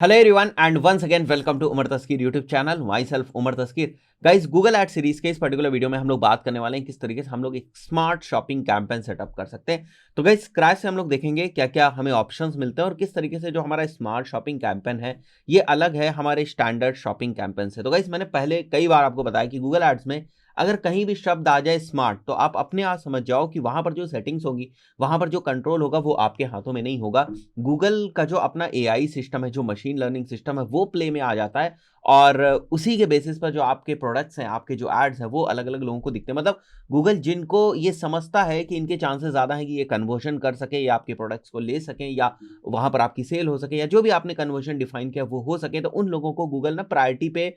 Hello everyone and once again welcome to Umar Taskeer YouTube channel myself Umar Taskeer. Guys, Google ad series के इस particular video में हम लोग बात करने वाले हैं किस तरीके से हम लोग एक स्मार्ट शॉपिंग कैंपेन सेटअप कर सकते हैं। तो गाइस, क्रैश से हम लोग देखेंगे क्या क्या हमें ऑप्शंस मिलते हैं और किस तरीके से जो हमारा स्मार्ट शॉपिंग कैंपेन है ये अलग है हमारे स्टैंडर्ड शॉपिंग कैंपेन से। तो गाइस, मैंने पहले कई बार आपको बताया कि गूगल एड्स में अगर कहीं भी शब्द आ जाए स्मार्ट तो आप अपने आप समझ जाओ कि वहां पर जो सेटिंग्स होगी, वहां पर जो कंट्रोल होगा वो आपके हाथों में नहीं होगा। गूगल का जो अपना एआई सिस्टम है, जो मशीन लर्निंग सिस्टम है, वो प्ले में आ जाता है और उसी के बेसिस पर जो आपके प्रोडक्ट्स हैं, आपके जो एड्स हैं, वो अलग अलग लोगों को दिखते हैं। मतलब गूगल जिनको ये समझता है कि इनके चांसेस ज्यादा हैं कि ये कन्वर्जन कर सके या आपके प्रोडक्ट्स को ले सकें या वहां पर आपकी सेल हो सके या जो भी आपने कन्वर्जन डिफाइन किया वो हो सके, तो उन लोगों को गूगल ना प्रायोरिटी पे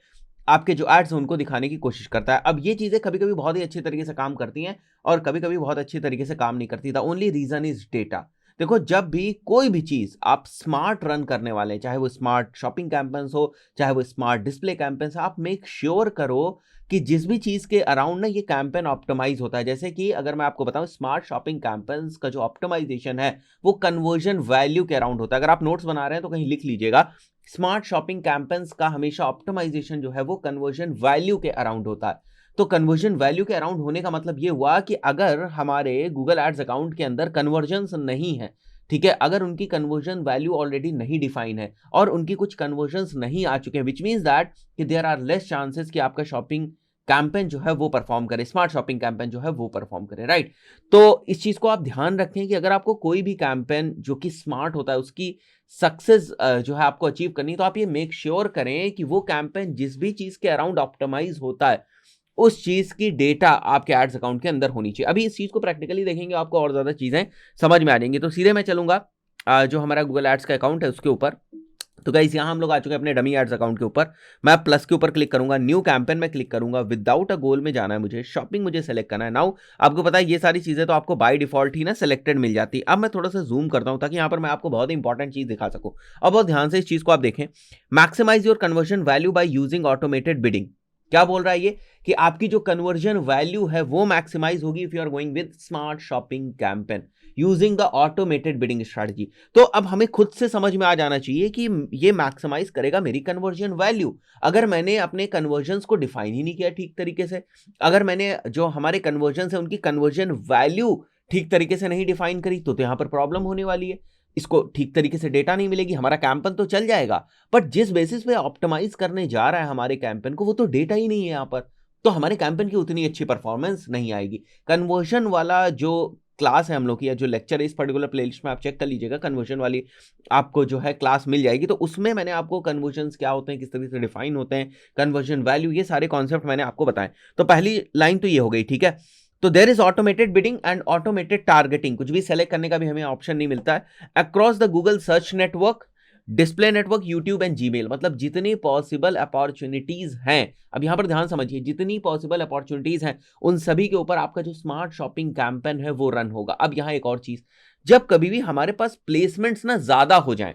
आपके जो एड्स हैं उनको दिखाने की कोशिश करता है। अब ये चीजें कभी कभी बहुत ही अच्छे तरीके से काम करती हैं और कभी कभी बहुत अच्छे तरीके से काम नहीं करती। The only reason is data. देखो, जब भी कोई भी चीज आप स्मार्ट रन करने वाले हैं, चाहे वो स्मार्ट शॉपिंग कैंपेन्स हो, चाहे वो स्मार्ट डिस्प्ले कैंपेन्स, आप मेक श्योर करो कि जिस भी चीज के अराउंड ना ये कैंपेन ऑप्टिमाइज होता है। जैसे कि अगर मैं आपको बताऊं, स्मार्ट शॉपिंग कैंपेन्स का जो ऑप्टिमाइजेशन है वो कन्वर्जन वैल्यू के अराउंड होता है। अगर आप नोट्स बना रहे हैं तो कहीं लिख लीजिएगा, स्मार्ट शॉपिंग कैंपेन्स का हमेशा ऑप्टिमाइजेशन जो है वो कन्वर्जन वैल्यू के अराउंड होता है। तो कन्वर्जन वैल्यू के अराउंड होने का मतलब ये हुआ कि अगर हमारे गूगल एड्स अकाउंट के अंदर कन्वर्जन्स नहीं है, ठीक है, अगर उनकी कन्वर्जन वैल्यू ऑलरेडी नहीं डिफाइन है और उनकी कुछ कन्वर्जन्स नहीं आ चुके हैं, विच मीन्स दैट कि देयर आर लेस चांसेस कि आपका शॉपिंग कैंपेन जो है वो परफॉर्म करे, स्मार्ट शॉपिंग कैंपेन जो है वो परफॉर्म करे, राइट। तो इस चीज को आप ध्यान रखें कि अगर आपको कोई भी कैंपेन जो कि स्मार्ट होता है उसकी सक्सेस जो है आपको अचीव करनी है, तो आप ये मेक श्योर करें कि वो कैंपेन जिस भी चीज के अराउंड ऑप्टिमाइज होता है उस चीज की डेटा आपके एड्स अकाउंट के अंदर होनी चाहिए। अभी इस चीज को प्रैक्टिकली देखेंगे आपको और ज्यादा चीजें समझ में आ जाएंगी। तो सीधे मैं चलूंगा जो हमारा गूगल एड्स का अकाउंट है उसके ऊपर। तो गाइस, यहां हम लोग आ चुके हैं अपने डमी एड्स अकाउंट के ऊपर। मैं प्लस के ऊपर क्लिक करूंगा, न्यू कैंपेन में क्लिक करूंगा, विदाउट अ गोल में जाना है मुझे, शॉपिंग मुझे सेलेक्ट करना है। नाउ आपको पता है ये सारी चीजें तो आपको बाय डिफॉल्ट ही ना सेलेक्टेड मिल जाती है। अब मैं थोड़ा सा जूम करता हूं ताकि यहां पर मैं आपको बहुत इंपॉर्टेंट चीज दिखा सकूं। अब बहुत ध्यान से इस चीज को आप देखें, maximize your conversion value by using automated bidding. क्या बोल रहा है ये कि आपकी जो कन्वर्जन वैल्यू है वो मैक्सिमाइज होगी if you are going with smart shopping campaign using the automated bidding strategy. तो अब हमें खुद से समझ में आ जाना चाहिए कि ये मैक्सिमाइज करेगा मेरी कन्वर्जन वैल्यू। अगर मैंने अपने कन्वर्जन्स को डिफाइन ही नहीं किया ठीक तरीके से, अगर मैंने जो हमारे कन्वर्जन है उनकी कन्वर्जन वैल्यू ठीक तरीके से नहीं डिफाइन करी, तो यहां पर प्रॉब्लम होने वाली है। इसको ठीक तरीके से डेटा नहीं मिलेगी, हमारा कैंपेन तो चल जाएगा बट जिस बेसिस पे ऑप्टिमाइज करने जा रहा है हमारे कैंपेन को वो तो डेटा ही नहीं है यहाँ पर। तो हमारे कैंपेन की उतनी अच्छी परफॉर्मेंस नहीं आएगी। कन्वर्जन वाला जो क्लास है हम लोग की या जो लेक्चर है इस पर्टिकुलर प्लेलिस्ट में आप चेक कर लीजिएगा, कन्वर्जन वाली आपको जो है क्लास मिल जाएगी। तो उसमें मैंने आपको कन्वर्जन्स क्या होते हैं, किस तरीके से डिफाइन होते हैं, कन्वर्जन वैल्यू, ये सारे कॉन्सेप्ट मैंने आपको बताए। तो पहली लाइन तो ये हो गई, ठीक है। तो there is automated bidding and automated targeting, कुछ भी सेलेक्ट करने का भी हमें ऑप्शन नहीं मिलता है। Across the Google search network, display network, YouTube and Gmail, मतलब जितनी पॉसिबल अपॉर्चुनिटीज हैं, अब यहां पर ध्यान समझिए, जितनी पॉसिबल अपॉर्चुनिटीज हैं उन सभी के ऊपर आपका जो स्मार्ट शॉपिंग कैंपेन है वो रन होगा। अब यहां एक और चीज, जब कभी भी हमारे पास प्लेसमेंट्स ना ज्यादा हो जाएं,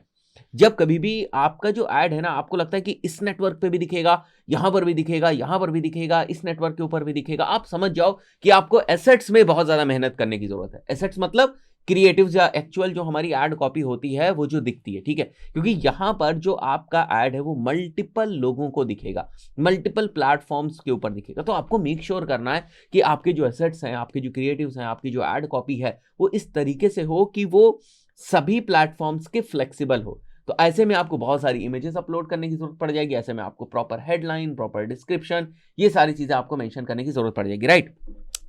जब कभी भी आपका जो ऐड है ना आपको लगता है कि इस नेटवर्क पे भी दिखेगा, यहां पर भी दिखेगा, यहां पर भी दिखेगा, इस नेटवर्क के ऊपर भी दिखेगा, आप समझ जाओ कि आपको एसेट्स में बहुत ज्यादा मेहनत करने की जरूरत है। एसेट्स मतलब क्रिएटिव्स या एक्चुअल जो हमारी एड कॉपी होती है वो जो दिखती है, ठीक है, क्योंकि यहां पर जो आपका एड है वो मल्टीपल लोगों को दिखेगा, मल्टीपल प्लेटफॉर्म्स के ऊपर दिखेगा। तो आपको मेक श्योर करना है कि आपके जो एसेट्स हैं, आपके जो क्रिएटिव्स हैं, आपकी जो एड कॉपी है वो इस तरीके से हो कि वो सभी प्लेटफॉर्म्स के फ्लेक्सिबल हो। तो ऐसे में आपको बहुत सारी इमेजेस अपलोड करने की जरूरत पड़ जाएगी, ऐसे में आपको प्रॉपर हेडलाइन, प्रॉपर डिस्क्रिप्शन, ये सारी चीजें आपको मेंशन करने की जरूरत पड़ जाएगी, राइट।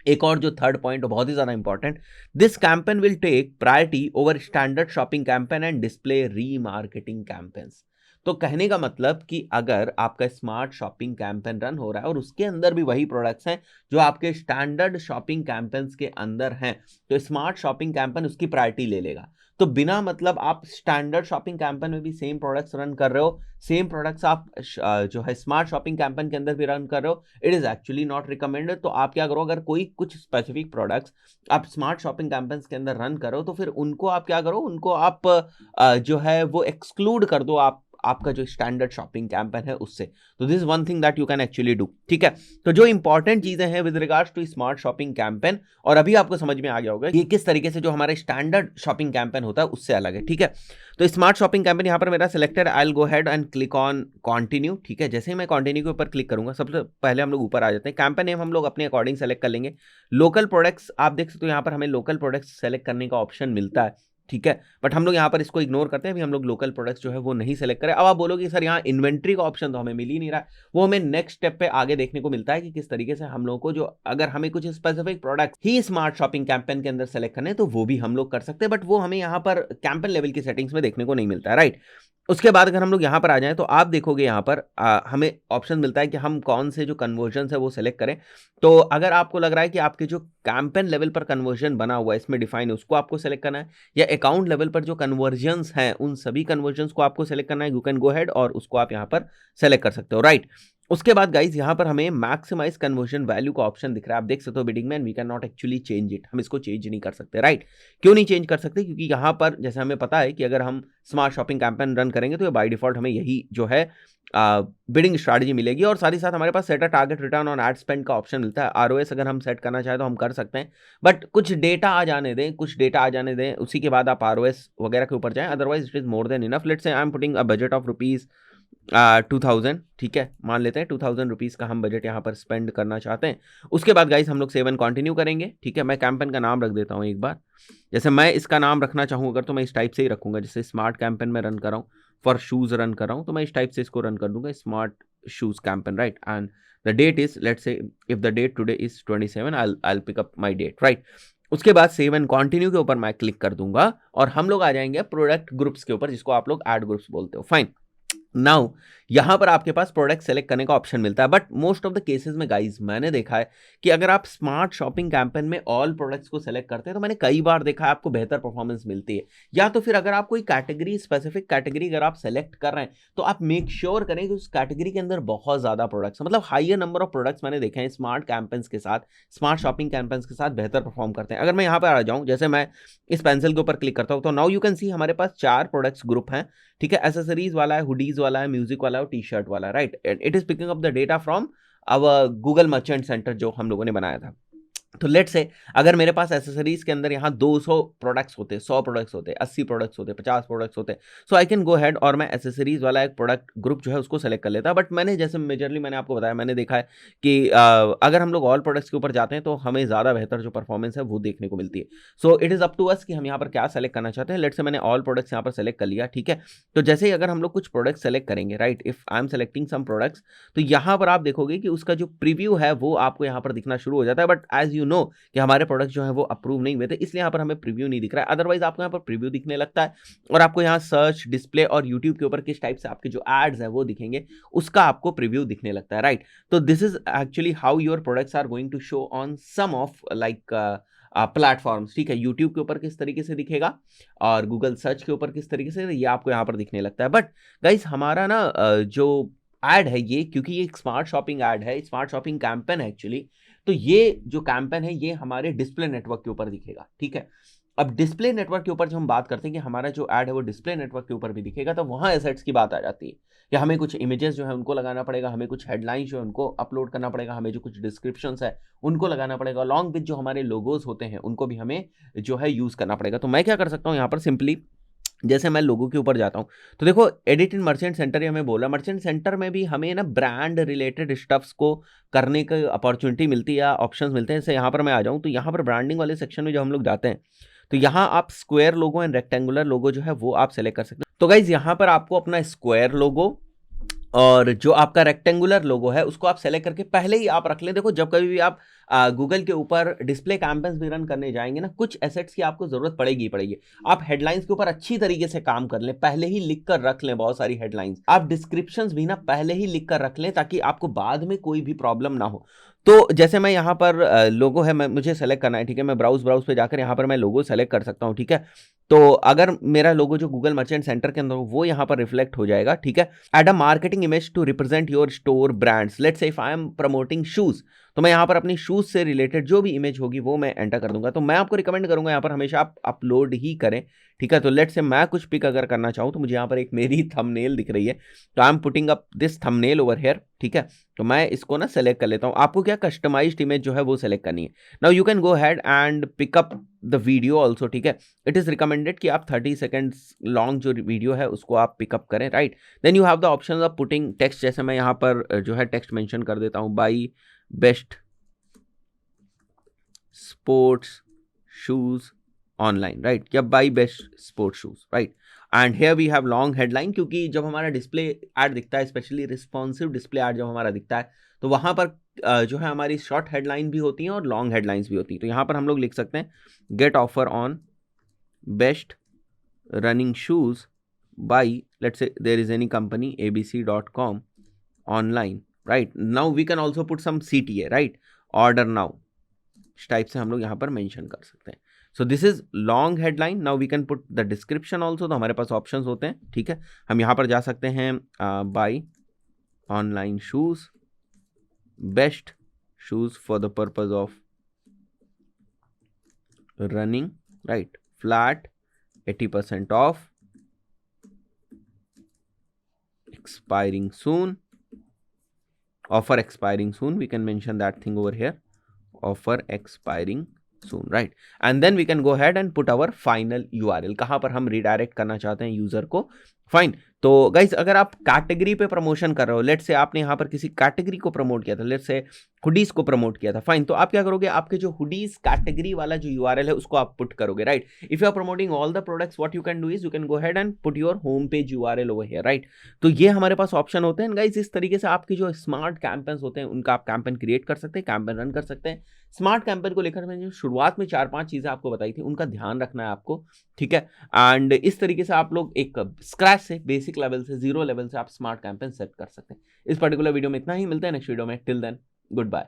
एक और जो थर्ड पॉइंट बहुत ही ज्यादा important, this campaign will take priority over standard shopping campaign and display remarketing campaigns. तो कहने का मतलब कि अगर आपका स्मार्ट शॉपिंग कैंपेन रन हो रहा है और उसके अंदर भी वही प्रोडक्ट्स हैं जो आपके स्टैंडर्ड शॉपिंग कैंपेन्स के अंदर हैं, तो स्मार्ट शॉपिंग कैंपेन उसकी प्रायोरिटी ले लेगा। तो बिना मतलब आप स्टैंडर्ड शॉपिंग कैंपेन में भी सेम प्रोडक्ट्स रन कर रहे हो, सेम प्रोडक्ट्स आप जो है स्मार्ट शॉपिंग कैंपेन के अंदर भी रन कर रहे हो, it is actually not recommended. तो आप क्या करो, अगर कोई कुछ स्पेसिफिक प्रोडक्ट्स आप स्मार्ट शॉपिंग कैंपेन्स के अंदर रन करो तो फिर उनको आप क्या करो, उनको आप जो है वो एक्सक्लूड कर दो, आप आपका जो स्टैंडर्ड शॉपिंग कैंपेन है उससे। तो this is one thing that you can actually do, ठीक है। तो जो इंपॉर्टेंट चीजें हैं with regards to smart shopping campaign, और अभी आपको समझ में आ गया होगा ये किस तरीके से जो हमारे स्टैंडर्ड शॉपिंग कैंपेन होता है उससे अलग है, ठीक है। तो स्मार्ट शॉपिंग कैंपेन यहाँ पर मेरा selected, I will go head and click on continue, ठीक है। जैसे ही मैं कंटिन्यू के ऊपर क्लिक करूंगा, सबसे पहले हम लोग ऊपर आ जाते हैं। कैंपेन नेम हम लोग अपने अकॉर्डिंग सेलेक्ट कर लेंगे। लोकल प्रोडक्ट्स आप देख सकते हो, यहाँ पर हमें लोकल प्रोडक्ट्स सेलेक्ट करने का ऑप्शन मिलता है, ठीक है। बट हम लोग यहाँ पर इसको इग्नोर करते हैं, अभी हम लोग लोकल प्रोडक्ट्स जो है वो नहीं सेलेक्ट करें। अब आप बोलोगे सर यहाँ इन्वेंट्री का ऑप्शन तो हमें मिल ही नहीं रहा है, वो हमें नेक्स्ट स्टेप पे आगे देखने को मिलता है कि किस तरीके से हम लोगों को जो अगर हमें कुछ स्पेसिफिक प्रोडक्ट ही स्मार्ट शॉपिंग कैंपेन के अंदर सेलेक्ट करने तो वो भी हम लोग कर सकते हैं, बट वो हमें यहाँ पर कैंपेन लेवल की सेटिंग्स में देखने को नहीं मिलता है, राइट। उसके बाद अगर हम लोग यहाँ पर आ जाएं तो आप देखोगे यहाँ पर हमें ऑप्शन मिलता है कि हम कौन से जो कन्वर्जन है वो सेलेक्ट करें। तो अगर आपको लग रहा है कि आपके जो कैंपेन लेवल पर कन्वर्जन बना हुआ है इसमें डिफाइन है उसको आपको सेलेक्ट करना है, या अकाउंट लेवल पर जो कन्वर्जन्स हैं उन सभी कन्वर्जन्स को आपको सेलेक्ट करना है, यू कैन गो हेड और उसको आप यहाँ पर सेलेक्ट कर सकते हो, राइट। उसके बाद गाइज यहाँ पर हमें मैक्सिमाइज कन्वर्जन वैल्यू का ऑप्शन दिख रहा है, आप देख सकते हो बिडिंग में, we can not actually change it, हम इसको चेंज नहीं कर सकते, राइट। क्यों नहीं चेंज कर सकते? क्योंकि यहाँ पर जैसे हमें पता है कि अगर हम स्मार्ट शॉपिंग कैंपेन रन करेंगे तो बाय डिफॉल्ट हमें यही जो है बिडिंग स्ट्रैटेजी मिलेगी, और साथ ही साथ हमारे पास set a target return on ad spend का ऑप्शन मिलता है। आरओएस अगर हम सेट करना चाहें तो हम कर सकते हैं, बट कुछ डेटा आ जाने दें, कुछ डेटा आ जाने दें, उसी के बाद आप आरओएस वगैरह के ऊपर जाएं, otherwise it is more than enough. Let's say I am putting a budget of rupees 2000, ठीक है, मान लेते हैं 2000 रुपीज़ का हम बजट यहाँ पर स्पेंड करना चाहते हैं। उसके बाद गाइस हम लोग 7 कंटिन्यू करेंगे, ठीक है। मैं कैंपेन का नाम रख देता हूँ एक बार, जैसे मैं इसका नाम रखना चाहूँ अगर तो मैं इस टाइप से ही रखूंगा, जैसे स्मार्ट कैंपेन में रन कर रहा हूँ, फॉर शूज़ रन कर रहा हूँ तो मैं इस टाइप से इसको रन कर दूंगा, smart shoes campaign, right. And the date is, let's say if the date today is 27, I will pick up my date, right. उसके बाद सेव एंड कंटिन्यू के ऊपर मैं क्लिक कर दूंगा और हम लोग आ जाएंगे प्रोडक्ट ग्रुप्स के ऊपर, जिसको आप लोग एड ग्रुप्स बोलते हो, फाइन। नाउ यहां पर आपके पास प्रोडक्ट सेलेक्ट करने का ऑप्शन मिलता है, but most of the cases में गाइज मैंने देखा है कि अगर आप स्मार्ट शॉपिंग कैंपेन में ऑल प्रोडक्ट्स को सेलेक्ट करते हैं तो मैंने कई बार देखा है आपको बेहतर परफॉर्मेंस मिलती है। या तो फिर अगर आप कोई कैटेगरी, स्पेसिफिक कैटेगरी अगर आप सेलेक्ट कर रहे हैं तो आप मेक श्योर करें कि उस कैटेगरी के अंदर बहुत ज्यादा प्रोडक्ट्स, मतलब हाइयर नंबर ऑफ प्रोडक्ट्स मैंने देखे हैं स्मार्ट कैंपेन्स के साथ, स्मार्ट शॉपिंग कैंपेन्स के साथ बेहतर परफॉर्म करते हैं। अगर मैं यहाँ पर आ जाऊँ, जैसे मैं इस पेंसिल के ऊपर क्लिक करता हूँ तो नाउ यू कैन सी हमारे पास 4 प्रोडक्ट्स ग्रुप हैं, ठीक है। एसेसरीज वाला है, हुडीज वाला है, म्यूजिक वाला है और टी शर्ट वाला है, right. It is picking up the data from our Google Merchant Center जो हम लोगों ने बनाया था। तो लेट्स से अगर मेरे पास एसेसरीज के अंदर यहाँ 200 प्रोडक्ट्स होते, 100 प्रोडक्ट्स होते, 80 प्रोडक्ट्स होते, 50 प्रोडक्ट्स होते, सो आई कैन गो हेड और मैं एसेसरीज वाला एक प्रोडक्ट ग्रुप जो है उसको सेलेक्ट कर लेता। बट मैंने जैसे मेजरली मैंने आपको बताया, मैंने देखा है कि अगर हम लोग ऑल प्रोडक्ट्स के ऊपर जाते हैं तो हमें ज़्यादा बेहतर जो परफॉर्मेंस है वो देखने को मिलती है। So it is up to us कि हम यहाँ पर क्या सेलेक्ट करना चाहते हैं। लेट्स से मैंने ऑल प्रोडक्ट्स यहाँ पर सेलेक्ट कर लिया, ठीक है। तो जैसे ही अगर हम लोग कुछ प्रोडक्ट्स सेलेक्ट करेंगे, right, if I am selecting some products, तो यहाँ पर आप देखोगे कि उसका जो प्रीव्यू है वो आपको यहाँ पर दिखना शुरू हो जाता है। बट एज यू नो कि हमारे प्रोडक्ट जो है वो अप्रूव नहीं हुए थे, इसलिए यहाँ पर हमें प्रीव्यू नहीं दिख रहा है। अदरवाइज आपको यहाँ पर प्रीव्यू दिखने लगता है और आपको यहाँ सर्च, डिस्प्ले और यूट्यूब के ऊपर किस टाइप से आपके जो एड्स हैं वो दिखेंगे, उसका आपको प्रीव्यू दिखने लगता है, राइट। तो this is actually how your products are going to show on some of like platforms, ठीक है। यूट्यूब के ऊपर किस तरीके से दिखेगा और गूगल सर्च के ऊपर किस तरीके से, ये आपको यहाँ पर दिखने लगता है। बट गाइस हमारा ना जो एड है ये, क्योंकि ये एक स्मार्ट शॉपिंग एड है, स्मार्ट शॉपिंग कैंपेन है एक्चुअली, तो ये जो कैंपेन है ये हमारे डिस्प्ले नेटवर्क के ऊपर दिखेगा, ठीक है। अब डिस्प्ले नेटवर्क के ऊपर जब हम बात करते हैं कि हमारा जो ऐड है वो डिस्प्ले नेटवर्क के ऊपर भी दिखेगा, तो वहाँ एसेट्स की बात आ जाती है कि हमें कुछ इमेजेस जो है उनको लगाना पड़ेगा, हमें कुछ हेडलाइंस जो है उनको अपलोड करना पड़ेगा, हमें जो कुछ डिस्क्रिप्शंस है उनको लगाना पड़ेगा, अलॉन्ग विद जो हमारे लोगोज होते हैं उनको भी हमें जो है यूज़ करना पड़ेगा। तो मैं क्या कर सकता हूँ यहाँ पर, सिंपली जैसे मैं लोगों के ऊपर जाता हूँ तो देखो एडिट इन मर्चेंट सेंटर ही हमें बोला, मर्चेंट सेंटर में भी हमें ना ब्रांड रिलेटेड स्टफ्स को करने की अपॉर्चुनिटी मिलती है या ऑप्शंस मिलते हैं। जैसे यहाँ पर मैं आ जाऊँ तो यहाँ पर ब्रांडिंग वाले सेक्शन में जो हम लोग जाते हैं तो यहाँ आप स्क्वायर लोगो एंड रेक्टेंगुलर लोगो जो है वो आप सेलेक्ट कर सकते हैं। तो गाइज यहाँ पर आपको अपना स्क्वायर लोगो और जो आपका रेक्टेंगुलर लोगो है उसको आप सेलेक्ट करके पहले ही आप रख लें। देखो जब कभी भी आप गूगल के ऊपर डिस्प्ले कैंपेन्स भी रन करने जाएंगे ना, कुछ एसेट्स की आपको जरूरत पड़ेगी पड़ेगी। आप हेडलाइंस के ऊपर अच्छी तरीके से काम कर लें, पहले ही लिख कर रख लें बहुत सारी हेडलाइंस। आप डिस्क्रिप्शंस भी ना पहले ही लिख कर रख लें ताकि आपको बाद में कोई भी प्रॉब्लम ना हो। तो जैसे मैं यहाँ पर लोगो है, मुझे सेलेक्ट करना है, ठीक है। मैं ब्राउज पे जाकर यहाँ पर मैं लोगो सेलेक्ट कर सकता हूँ, ठीक है। तो अगर मेरा लोगो जो गूगल मर्चेंट सेंटर के अंदर वो यहाँ पर रिफ्लेक्ट हो जाएगा, ठीक है। Add a marketing image to represent your store brands. Let's say if I am promoting shoes, तो मैं यहाँ पर अपनी शूज शूज से रिलेटेड जो भी इमेज होगी वो मैं एंटर कर दूंगा। तो मैं आपको रिकमेंड करूंगा यहाँ पर हमेशा आप अपलोड ही करें, ठीक है। तो लेट्स से मैं कुछ पिक अगर करना चाहूँ तो मुझे यहाँ पर एक मेरी थंबनेल दिख रही है, तो I am putting up this thumbnail over here, ठीक है। तो मैं इसको ना सेलेक्ट कर लेता हूँ। आपको क्या कस्टमाइज्ड इमेज जो है वो सेलेक्ट करनी है। Now you can go ahead and pick up the video also, ठीक है। इट इज रिकमेंडेड कि आप 30 सेकेंड्स लॉन्ग जो वीडियो है उसको आप पिकअप करें, right. Then you have the option of putting text, जैसे मैं यहाँ पर जो है टेक्स्ट मेंशन कर देता हूँ, buy best sports shoes online, right, या buy best sports shoes, right. And here we have long headline, क्योंकि जब हमारा डिस्प्ले ऐड दिखता है, स्पेशली रिस्पॉन्सिव डिस्प्ले ऐड जब हमारा दिखता है, तो वहां पर जो है हमारी शॉर्ट हेडलाइन भी होती हैं और लॉन्ग हेडलाइंस भी होती हैं। तो यहाँ पर हम लोग लिख सकते हैं get offer on best running shoes buy, let's say there is any company abc.com online, right. Now we can also put some CTA, right, order now, इस टाइप से हम लोग यहाँ पर मेंशन कर सकते हैं। So this is long headline. Now we can put the description also, तो हमारे पास ऑप्शंस होते हैं, ठीक है। हम यहाँ पर जा सकते हैं by online shoes, best shoes for the purpose of running, right, flat 80% of, expiring soon, offer expiring soon, we can mention that thing over here, offer expiring soon, right। and then we can go ahead and put our final URL, कहां पर हम redirect करना चाहते हैं user को, fine. तो guys अगर आप कैटेगरी पे प्रमोशन कर रहे हो, लेट्स से आपने यहाँ पर किसी कैटेगरी को प्रमोट किया था, लेट्स से हुडीज को प्रमोट किया था, फाइन। तो आप क्या करोगे, आपके जो हुडीज कैटेगरी वाला जो URL है उसको आप पुट करोगे, right. If you are promoting all the products, what you can do is you can go ahead and put your home page URL over here, right. तो ये हमारे पास ऑप्शन होते हैं गाइज। इस तरीके से आपके जो स्मार्ट कैंपेन्स होते हैं उनका आप कैंपेन क्रिएट कर सकते हैं, कैंपेन रन कर सकते हैं। स्मार्ट कैंपेन को लेकर मैंने शुरुआत में 4-5 चीजें आपको बताई थी, उनका ध्यान रखना है आपको, ठीक है। एंड इस तरीके से आप लोग एक स्क्रैच से, बेसिक लेवल से, जीरो लेवल से आप स्मार्ट कैंपेन सेट कर सकते हैं। इस पर्टिकुलर वीडियो में इतना ही, मिलते हैं नेक्स्ट वीडियो में। Till then good bye.